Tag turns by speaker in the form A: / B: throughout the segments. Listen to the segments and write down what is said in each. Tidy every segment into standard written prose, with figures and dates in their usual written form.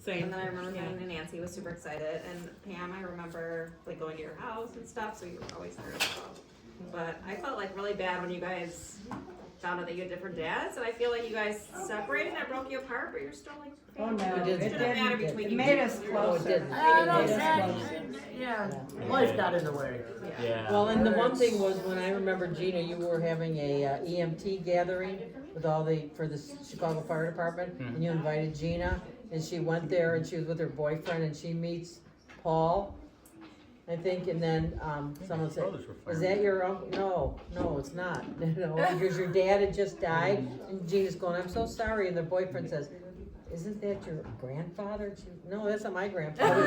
A: Same.
B: And then I remember and Nancy was super excited, and Pam, I remember like going to your house and stuff, so you were always there as well. But I felt like really bad when you guys found out that you had different dads, and I feel like you guys separated and it broke you apart, but you're still like family.
C: no,
B: It shouldn't matter between
C: It
B: you
C: made
B: two.
C: us
D: Oh, it
C: closer.
D: didn't.
E: Yeah, life got in the way.
A: Yeah.
D: Well, and the one thing was, when I remember, Gina, you were having a EMT gathering with for the Chicago Fire Department, and you invited Gina, and she went there, and she was with her boyfriend, and she meets Paul, I think, and then, someone said,
A: Brothers were
D: is
A: firemen.
D: that your uncle? No, it's not, because your dad had just died, and Gina's going, I'm so sorry, and the boyfriend says, isn't that your grandfather? No, that's not my grandfather.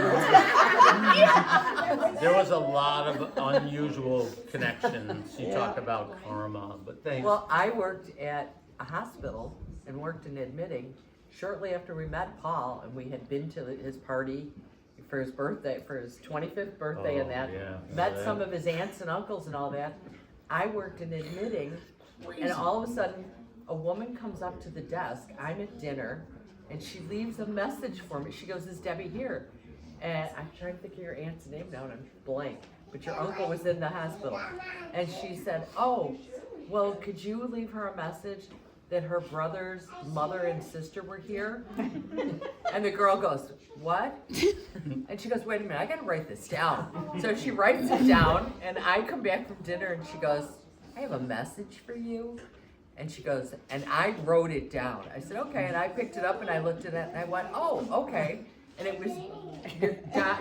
A: There was a lot of unusual connections. You
D: Yeah.
A: talked about karma, but thanks.
E: Well, I worked at a hospital and worked in admitting shortly after we met Paul, and we had been to his party for his birthday, for his 25th birthday, and that.
A: Yeah.
E: Met some of his aunts and uncles and all that. I worked in admitting, and all of a sudden, a woman comes up to the desk. I'm at dinner, and she leaves a message for me. She goes, "Is Debbie here?" And I'm trying to think of your aunt's name now, and I'm blank. But your uncle was in the hospital, and she said, "Oh, well, could you leave her a message that her brother's mother and sister were here?" And the girl goes, "What?" And she goes, "Wait a minute, I gotta write this down." So she writes it down, and I come back from dinner, and she goes, "I have a message for you." And she goes, and I wrote it down. I said, "Okay," and I picked it up and I looked at it and I went, "Oh, okay." And it was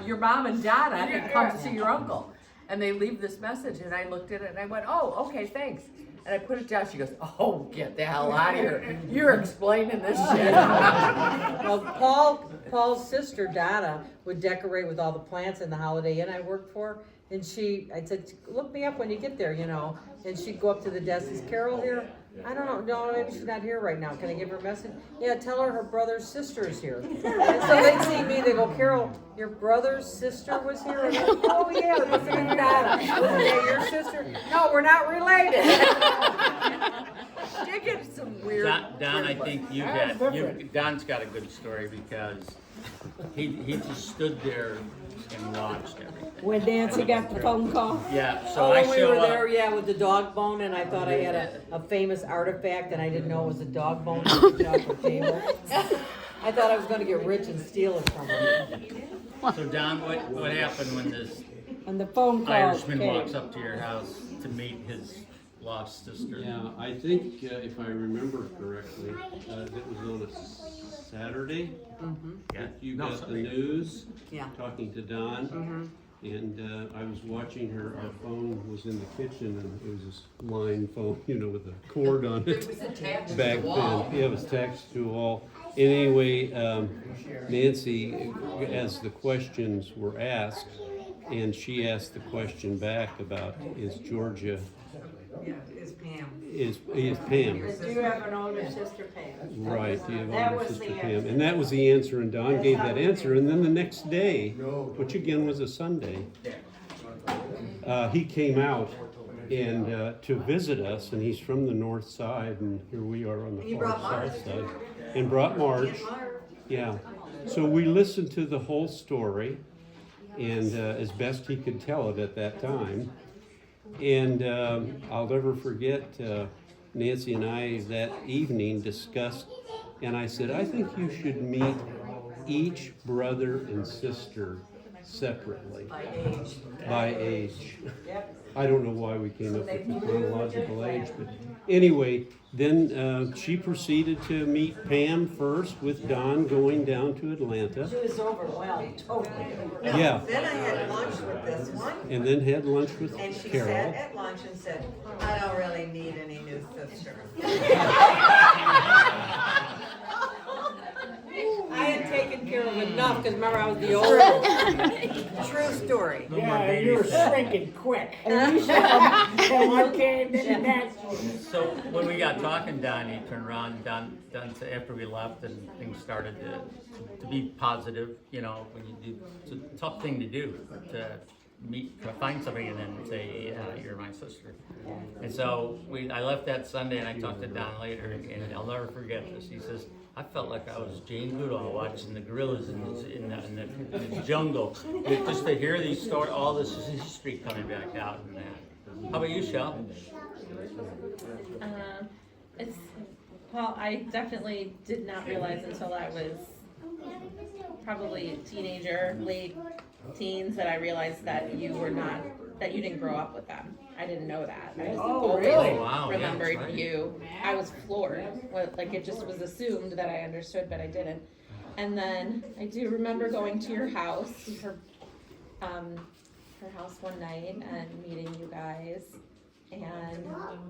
E: your mom and Donna had come to see your uncle, and they leave this message, and I looked at it and I went, "Oh, okay, thanks." And I put it down. She goes, "Oh, get the hell out of here! You're explaining this shit."
D: Well, Paul's sister Donna would decorate with all the plants in the Holiday Inn I worked for, and I said, look me up when you get there, and she'd go up to the desk, is Carol here? I don't know, no, maybe she's not here right now, can I give her a message? Yeah, tell her brother's sister is here. And so they'd see me, they go, Carol, your brother's sister was here? And I go, oh yeah, listen to Donna, wasn't that your sister? No, we're not related.
E: Did get some weird.
A: Don, I think Don's got a good story because he just stood there and watched everything.
C: When Nancy got the phone call.
A: Yeah, so
D: Oh,
A: I
D: when we
A: show
D: were
A: up.
D: there, yeah, with the dog bone, and I thought I had a famous artifact, and I didn't know it was a dog bone on the chocolate table. I thought I was gonna get rich and steal it from him.
A: So Don, what happened when this
C: And the phone call
A: Irishman
C: came.
A: walks up to your house to meet his lost sister?
F: Yeah, I think, if I remember correctly, it was on a Saturday.
A: Yeah.
F: that You
A: No,
F: got
A: sorry.
F: the news,
D: Yeah.
F: talking to Don. And I was watching her, our phone was in the kitchen, and it was this line phone, with a cord on it.
E: It was attached to
F: Back
E: the wall.
F: then, yeah, it was attached to a wall. Anyway, Nancy, as the questions were asked, and she asked the question back about, is Georgia,
D: Yeah, it's Pam.
F: is Pam?
C: Do you have an older sister, Pam?
F: Right, do you have
C: That
F: older
C: was
F: sister
C: the
F: Pam?
C: answer.
F: And that was the answer, and Don gave that answer, and then the next day, which again was a Sunday, he came out and to visit us, and he's from the north side, and here we are on the far south side. And brought Marge, yeah. So we listened to the whole story, and as best he could tell it at that time. And I'll never forget, Nancy and I that evening discussed, and I said, I think you should meet each brother and sister separately. By age. I don't know why we came up with the chronological age, but anyway, then she proceeded to meet Pam first, with Don going down to Atlanta.
C: She was overwhelmed, totally.
F: Yeah,
G: Then I had lunch with this one,
F: and then had lunch with
G: and she sat
F: Carol.
G: at lunch and said, I don't really need any new sister.
D: I had taken care of enough, because remember I was the oldest.
G: True story.
E: Yeah, you were shrinking quick. And you said, okay, then that.
A: So when we got talking, Don, he turned around, Don said, after we left and things started to be positive, when you do, it's a tough thing to do, but find somebody and then say, you're my sister. And so I left that Sunday and I talked to Don later, and I'll never forget this. He says, I felt like I was Jane Goodall watching the gorillas in the jungle, just to hear these stories, all this history coming back out and that. How about you, Shel?
H: Well, I definitely did not realize until I was probably a teenager, late teens, that I realized that you didn't grow up with them. I didn't know that. I just always
A: Oh, wow, yeah,
H: remembered
A: that's right.
H: you. I was floored. Like, it just was assumed that I understood, but I didn't. And then I do remember going to your house, her house one night and meeting you guys. And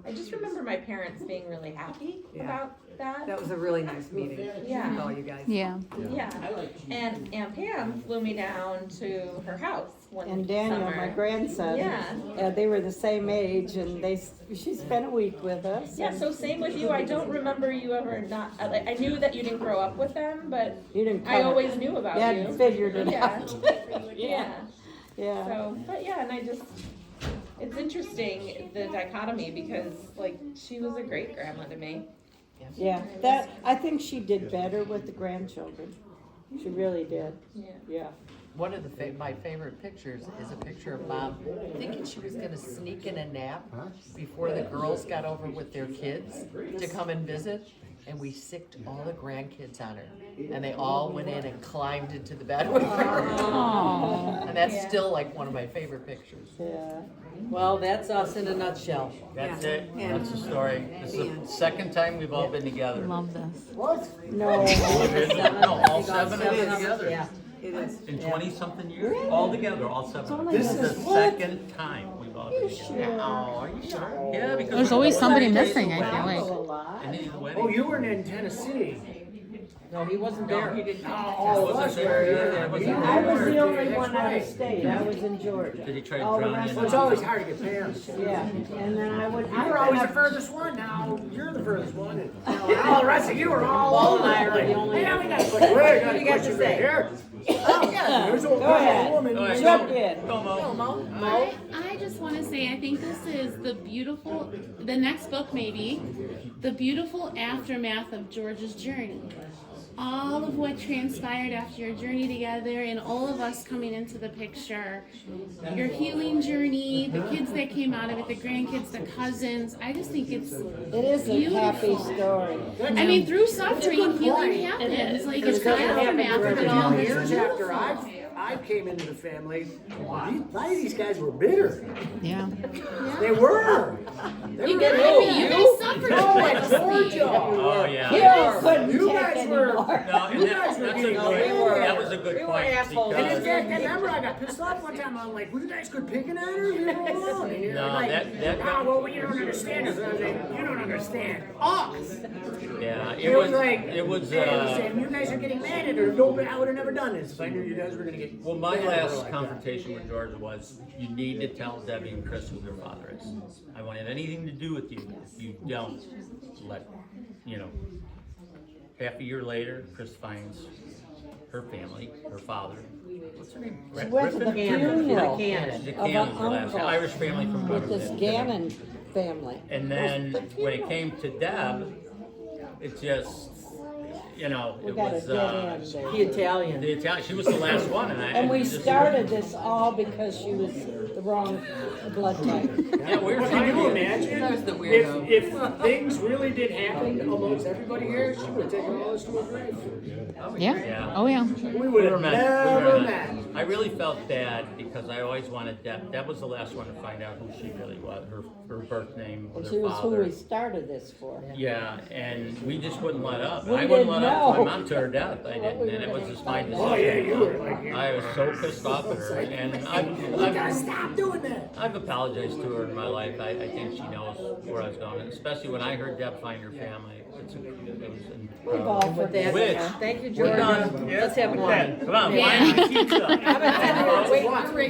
H: I just remember my parents being really happy about that.
C: That was a really nice meeting.
H: Yeah.
C: With all you guys.
I: Yeah.
H: Yeah. And Aunt Pam flew me down to her house one
C: And Daniel,
H: summer.
C: my grandson.
H: Yeah.
C: They were the same age, and she spent a week with us.
H: Yeah,
C: and
H: so same with you. I don't remember you ever not. I knew that you didn't grow up with them, but
C: you didn't.
H: I always knew about
C: You
H: you.
C: hadn't figured it
H: Yeah.
C: out.
H: Yeah.
C: Yeah.
H: So, but yeah, and it's interesting, the dichotomy, because like she was a great grandma to me.
C: Yeah. I think she did better with the grandchildren. She really did.
H: Yeah.
C: Yeah.
E: One of my favorite pictures is a picture of Mom thinking she was gonna sneak in a nap before the girls got over with their kids to come and visit, and we sicked all the grandkids on her, and they all went in and climbed into the bed with her. And that's still like one of my favorite pictures.
C: Yeah.
D: Well, that's us in a nutshell.
A: That's it. That's the story. This is the second time we've all been together.
I: Love this.
C: No.
A: No, all seven of us together.
D: Yeah.
C: It is.
A: In 20-something years, all together, all seven.
C: only
A: This is
C: been-
A: the second time we've all been together. Oh, are you sure? Yeah, because
I: There's always somebody missing, I feel
C: Travel
I: like.
C: a lot.
A: And then the wedding.
J: Oh, you were in Tennessee.
D: No, he wasn't there. He didn't.
A: I wasn't there. Yeah, I wasn't
C: I was
A: there.
C: the only
J: That's
C: one out of
J: right.
C: state. I was in Georgia.
A: Did he try to
C: All the
A: drown
C: rest
A: you?
J: Well, it's always hard to get pants.
C: Yeah, and then I would.
J: You were always the furthest one. Now you're the furthest one. And all the rest of you are all
D: Paul
J: over
D: and I
J: the
D: are the
J: place.
D: only-
J: Hey, we got to put you right.
D: What do you got to say?
J: Here. Oh, yeah. There's a
C: Go ahead.
J: woman.
A: Go ahead.
C: Jump in.
A: Go, Mo.
I: I just want to say, I think this is the next book maybe, the beautiful aftermath of George's journey. All of what transpired after your journey together and all of us coming into the picture, your healing journey, the kids that came out of it, the grandkids, the cousins. I just think it's
C: It is a happy story.
I: I mean, through suffering, healing happens. Like, it's the aftermath of it all. It's
J: Years after
I: beautiful.
J: I came into the family, a lot of these guys were bitter.
I: Yeah.
J: They were. They
I: You
J: were
I: get
J: bitter.
I: it. You guys suffered
J: No, I
I: tremendously.
J: Georgia.
A: Oh, yeah.
C: You couldn't
J: You
C: take
J: guys were.
C: anymore.
A: No, and
J: You
A: that,
J: guys were
A: that's a
J: getting
A: good, that was a good
D: we were
A: point.
D: assholes.
J: And in
A: Because,
J: fact, I remember I got pissed off one time. I'm like, "Were you guys quit picking at her? Leave her alone." And you're
A: No,
J: like,
A: that-
J: "Ah, well, you don't understand us." I was like, "You don't understand us."
A: yeah,
J: It was like,
A: it was,
J: saying, "You guys are getting mad at her. No, I would have never done this if I knew you guys were gonna get."
A: well, my
J: mad at her
A: last
J: like that."
A: confrontation with George was, you need to tell Debbie and Chris who their father is. I won't have anything to do with you if you don't let, half a year later, Chris finds her family, her father. What's her name?
C: She went to the funeral
D: Gannon.
A: She's a
C: of an
A: Gannon, her last
C: uncle
A: Irish family from
C: with this
A: Brooklyn.
C: Gannon family.
A: And then when it came to Deb, it just,
C: We
A: it
C: got a
A: was,
C: dead end there.
D: The Italian.
A: the Italian, she was the last one,
C: And we
A: just-
C: started this all because she was the wrong blood type.
A: Yeah, we were
J: Well,
A: trying
J: can you
A: to.
J: imagine
E: That was the weirdo.
J: if things really did happen amongst everybody here, she would have taken all this to her grave.
I: Yeah.
A: Yeah.
I: Oh, yeah.
J: We
A: We
J: would
A: were
J: have
A: meant. We
J: never
A: were
J: met.
A: meant. I really felt bad because I always wanted Deb. Deb was the last one to find out who she really was, her birth name,
C: And
A: her
C: she was who
A: father.
C: we started this for.
A: Yeah, and we just wouldn't let up.
C: We
A: I wouldn't
C: didn't
A: let up to
C: know.
A: my mom to her death. I didn't, and it was just my decision.
J: Oh yeah, you were like,
A: I was so pissed off at her, and
J: you gotta
A: I've
J: stop doing that.
A: I've apologized to her in my life. I think she knows where I was going, especially when I heard Deb find her family. It was
C: We've all
A: incredible.
D: With that,
A: Which-
D: thank you,
A: We're
D: Georgia.
A: done.
D: Let's have wine.
A: Come on, wine and pizza.
D: Wait,